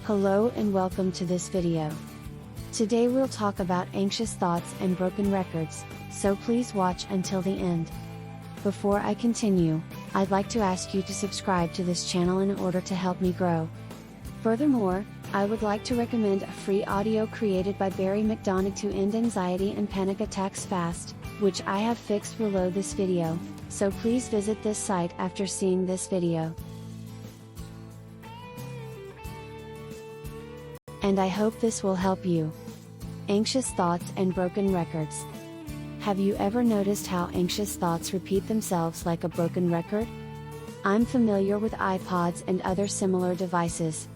Hello and welcome to this video. Today we'll talk about anxious thoughts and broken records, so please watch until the end. Before I continue, I'd like to ask you to subscribe to this channel in order to help me grow. Furthermore, I would like to recommend a free audio created by Barry McDonough to end anxiety and panic attacks fast, which I have fixed below this video, so please visit this site after seeing this video. And I hope this will help you. Anxious thoughts and broken records. Have you ever noticed how anxious thoughts repeat themselves like a broken record? I'm familiar with Ipods and other similar devices.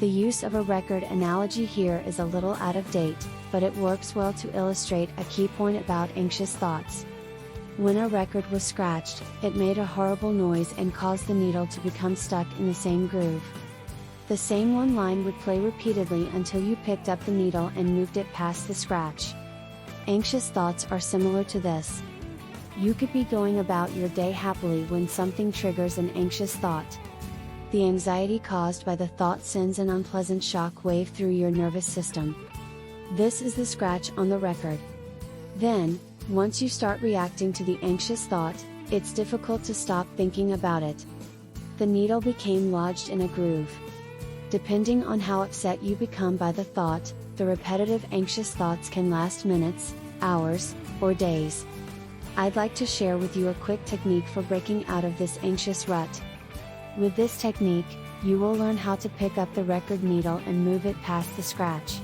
The use of a record analogy here is a little out of date, but it works well to illustrate a key point about anxious thoughts. When a record was scratched, it made a horrible noise and caused the needle to become stuck in the same groove. The same one line would play repeatedly until you picked up the needle and moved it past the scratch. Anxious thoughts are similar to this. You could be going about your day happily when something triggers an anxious thought. The anxiety caused by the thought sends an unpleasant shock wave through your nervous system. This is the scratch on the record. Then, once you start reacting to the anxious thought, it's difficult to stop thinking about it. The needle became lodged in a groove. Depending on how upset you become by the thought, the repetitive anxious thoughts can last minutes, hours, or days. I'd like to share with you a quick technique for breaking out of this anxious rut. With this technique, you will learn how to pick up the record needle and move it past the scratch.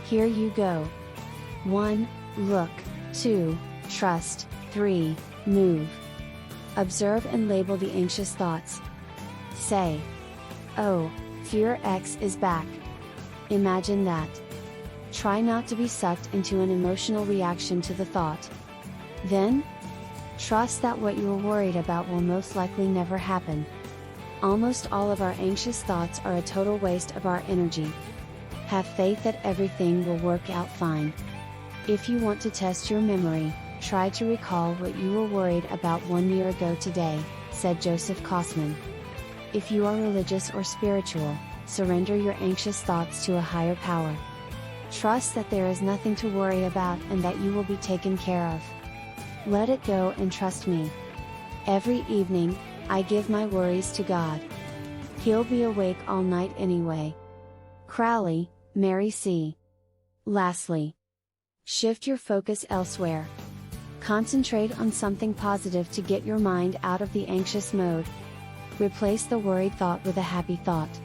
Here you go. 1. Look. 2. Trust. 3. Move. Observe and label the anxious thoughts. Say, "Oh, Fear X is back." Imagine that. Try not to be sucked into an emotional reaction to the thought. Then, trust that what you are worried about will most likely never happen. Almost all of our anxious thoughts are a total waste of our energy. Have faith that everything will work out fine. If you want to test your memory, try to recall what you were worried about 1 year ago today, said Joseph Kosman. If you are religious or spiritual, surrender your anxious thoughts to a higher power. Trust that there is nothing to worry about and that you will be taken care of. Let it go and trust me. Every evening, I give my worries to God. He'll be awake all night anyway. Crowley, Mary C. Lastly, shift your focus elsewhere. Concentrate on something positive to get your mind out of the anxious mode. Replace the worried thought with a happy thought.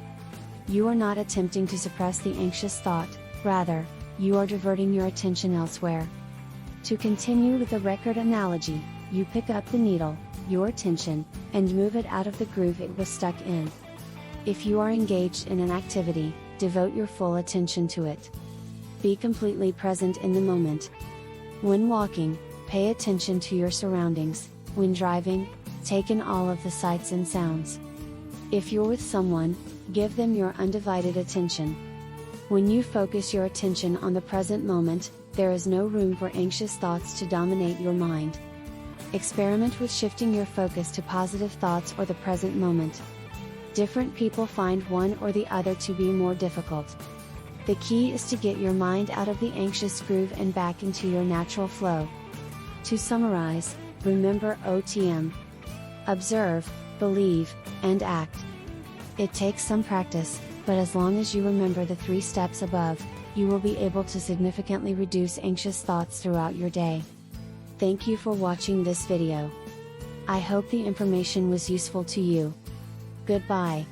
You are not attempting to suppress the anxious thought, rather, you are diverting your attention elsewhere. To continue with the record analogy, you pick up the needle, your attention, and move it out of the groove it was stuck in. If you are engaged in an activity, devote your full attention to it. Be completely present in the moment. When walking, pay attention to your surroundings. When driving, take in all of the sights and sounds. If you're with someone, give them your undivided attention. When you focus your attention on the present moment, there is no room for anxious thoughts to dominate your mind. Experiment with shifting your focus to positive thoughts or the present moment. Different people find one or the other to be more difficult. The key is to get your mind out of the anxious groove and back into your natural flow. To summarize, remember OTM. Observe, believe, and act. It takes some practice, but as long as you remember the 3 steps above, you will be able to significantly reduce anxious thoughts throughout your day. Thank you for watching this video. I hope the information was useful to you. Goodbye.